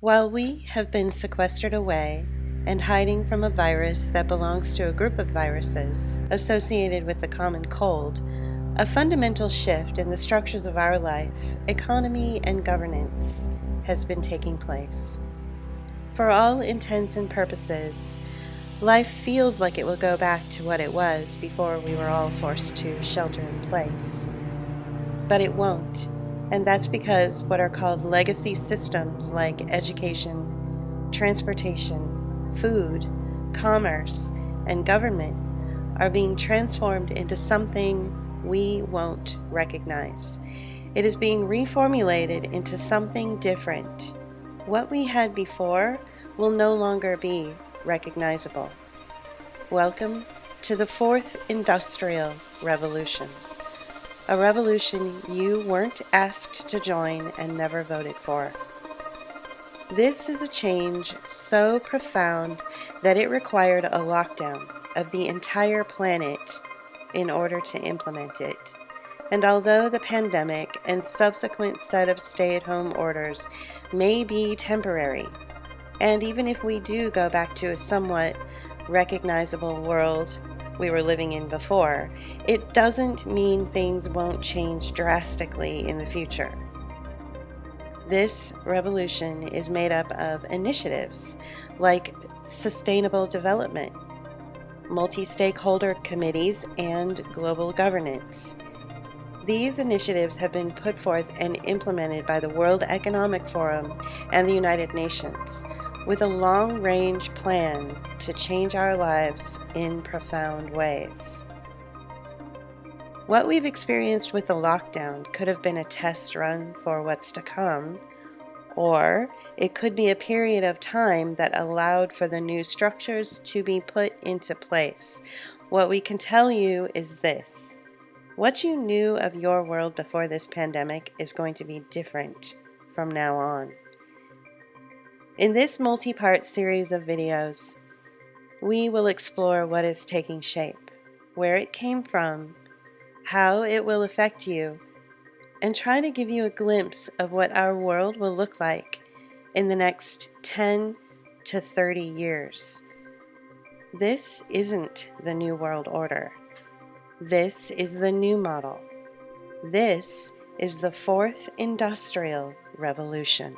While we have been sequestered away and hiding from a virus that belongs to a group of viruses associated with the common cold, a fundamental shift in the structures of our life, economy, and governance has been taking place. For all intents and purposes, life feels like it will go back to what it was before we were all forced to shelter in place. But it won't, and that's because what are called legacy systems like education, transportation, food, commerce, and government are being transformed into something we won't recognize. It is being reformulated into something different. What we had before will no longer be recognizable. Welcome to the Fourth Industrial Revolution. A revolution you weren't asked to join and never voted for. This is a change so profound that it required a lockdown of the entire planet in order to implement it. And although the pandemic and subsequent set of stay-at-home orders may be temporary, and even if we do go back to a somewhat recognizable world we were living in before, it doesn't mean things won't change drastically in the future. This revolution is made up of initiatives like sustainable development, multi-stakeholder committees, and global governance. These initiatives have been put forth and implemented by the World Economic Forum and the United Nations, with a long-range plan to change our lives in profound ways. What we've experienced with the lockdown could have been a test run for what's to come, or it could be a period of time that allowed for the new structures to be put into place. What we can tell you is this: what you knew of your world before this pandemic is going to be different from now on. In this multi-part series of videos, we will explore what is taking shape, where it came from, how it will affect you, and try to give you a glimpse of what our world will look like in the next 10 to 30 years. This isn't the New World Order. This is the new model. This is the Fourth Industrial Revolution.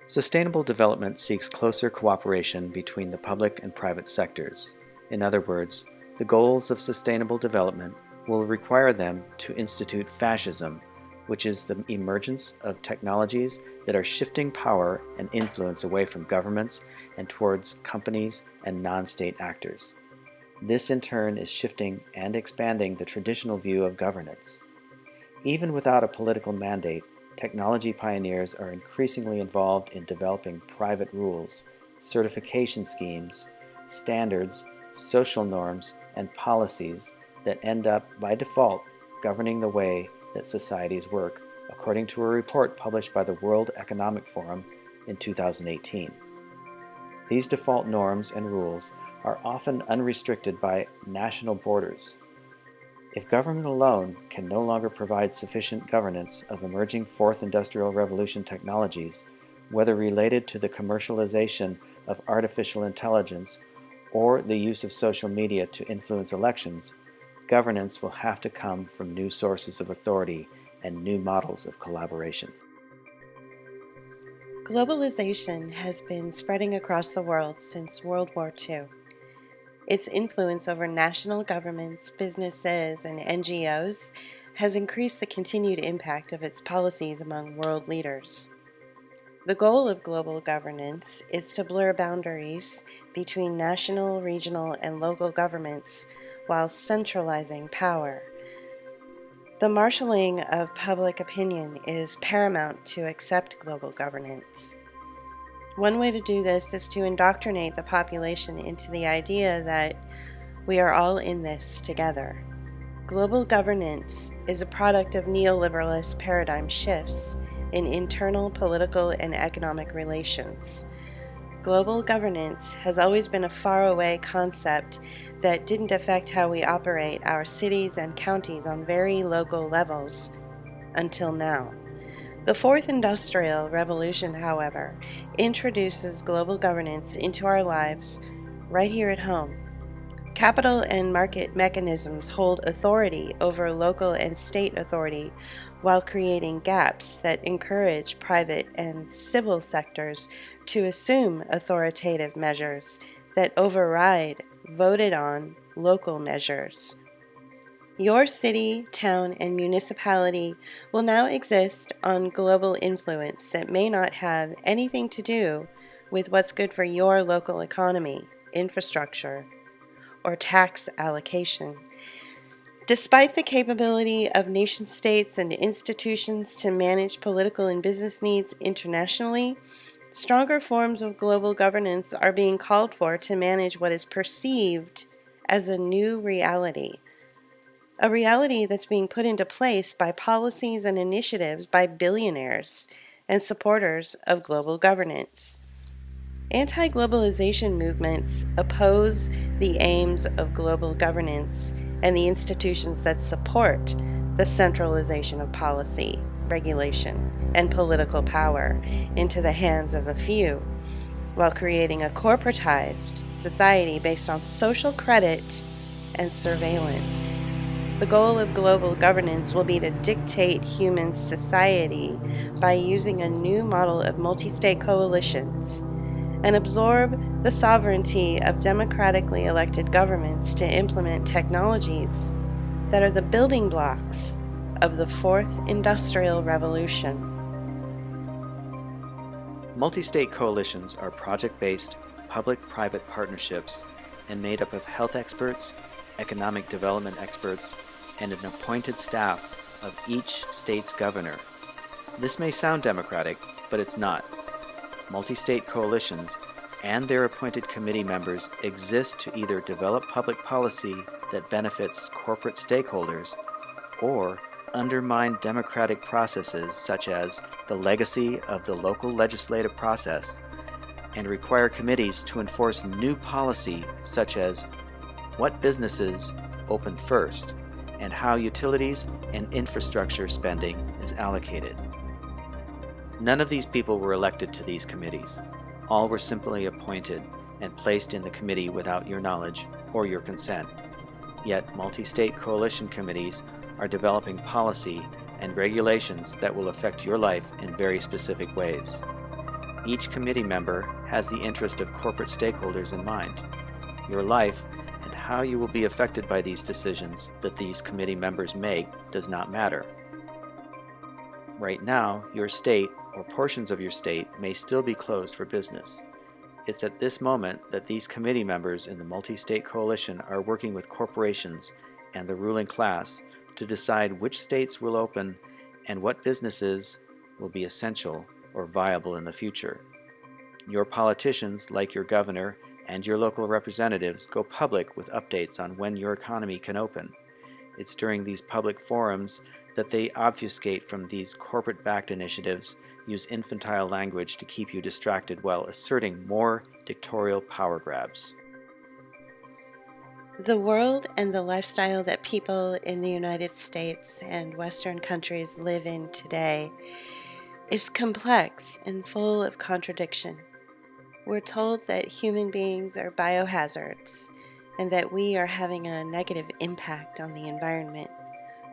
Sustainable development seeks closer cooperation between the public and private sectors. In other words, the goals of sustainable development will require them to institute fascism, which is the emergence of technologies that are shifting power and influence away from governments and towards companies and non-state actors. This in turn is shifting and expanding the traditional view of governance. Even without a political mandate, technology pioneers are increasingly involved in developing private rules, certification schemes, standards, social norms, and policies that end up, by default, governing the way that societies work, according to a report published by the World Economic Forum in 2018. These default norms and rules are often unrestricted by national borders. If government alone can no longer provide sufficient governance of emerging Fourth Industrial Revolution technologies, whether related to the commercialization of artificial intelligence or the use of social media to influence elections, governance will have to come from new sources of authority and new models of collaboration. Globalization has been spreading across the world since World War II. Its influence over national governments, businesses, and NGOs has increased the continued impact of its policies among world leaders. The goal of global governance is to blur boundaries between national, regional, and local governments while centralizing power. The marshalling of public opinion is paramount to accept global governance. One way to do this is to indoctrinate the population into the idea that we are all in this together. Global governance is a product of neoliberalist paradigm shifts in internal political and economic relations. Global governance has always been a faraway concept that didn't affect how we operate our cities and counties on very local levels until now. The Fourth Industrial Revolution, however, introduces global governance into our lives right here at home. Capital and market mechanisms hold authority over local and state authority while creating gaps that encourage private and civil sectors to assume authoritative measures that override voted on local measures. Your city, town, and municipality will now exist on global influence that may not have anything to do with what's good for your local economy, infrastructure, or tax allocation. Despite the capability of nation states and institutions to manage political and business needs internationally, stronger forms of global governance are being called for to manage what is perceived as a new reality. A reality that's being put into place by policies and initiatives by billionaires and supporters of global governance. Anti-globalization movements oppose the aims of global governance and the institutions that support the centralization of policy, regulation, and political power into the hands of a few, while creating a corporatized society based on social credit and surveillance. The goal of global governance will be to dictate human society by using a new model of multi-state coalitions and absorb the sovereignty of democratically elected governments to implement technologies that are the building blocks of the Fourth Industrial Revolution. Multi-state coalitions are project-based, public-private partnerships and made up of health experts, economic development experts, and an appointed staff of each state's governor. This may sound democratic, but it's not. Multi-state coalitions and their appointed committee members exist to either develop public policy that benefits corporate stakeholders or undermine democratic processes such as the legacy of the local legislative process and require committees to enforce new policy such as what businesses open first and how utilities and infrastructure spending is allocated. None of these people were elected to these committees. All were simply appointed and placed in the committee without your knowledge or your consent. Yet multi-state coalition committees are developing policy and regulations that will affect your life in very specific ways. Each committee member has the interest of corporate stakeholders in mind. Your life and how you will be affected by these decisions that these committee members make does not matter. Right now, your state or portions of your state may still be closed for business. It's at this moment that these committee members in the multi-state coalition are working with corporations and the ruling class to decide which states will open and what businesses will be essential or viable in the future. Your politicians, like your governor and your local representatives, go public with updates on when your economy can open. It's during these public forums that they obfuscate from these corporate-backed initiatives, use infantile language to keep you distracted while asserting more dictatorial power grabs. The world and the lifestyle that people in the United States and Western countries live in today is complex and full of contradiction. We're told that human beings are biohazards and that we are having a negative impact on the environment.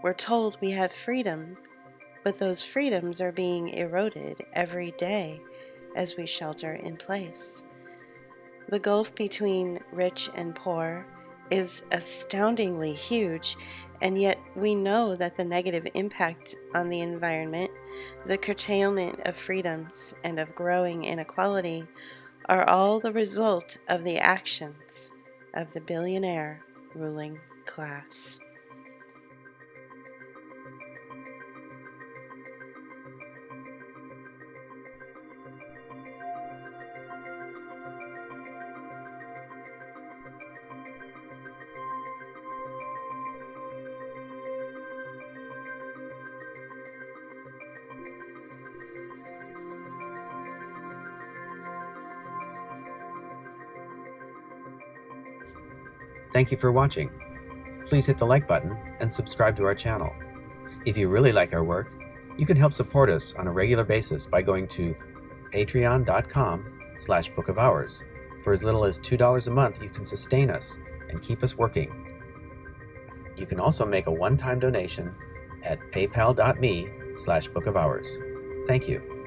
We're told we have freedom, but those freedoms are being eroded every day as we shelter in place. The gulf between rich and poor is astoundingly huge, and yet we know that the negative impact on the environment, the curtailment of freedoms, and of growing inequality are all the result of the actions of the billionaire ruling class. Thank you for watching. Please hit the like button and subscribe to our channel. If you really like our work, you can help support us on a regular basis by going to patreon.com/bookofhours. For as little as $2 a month, you can sustain us and keep us working. You can also make a one-time donation at paypal.me/bookofhours. Thank you.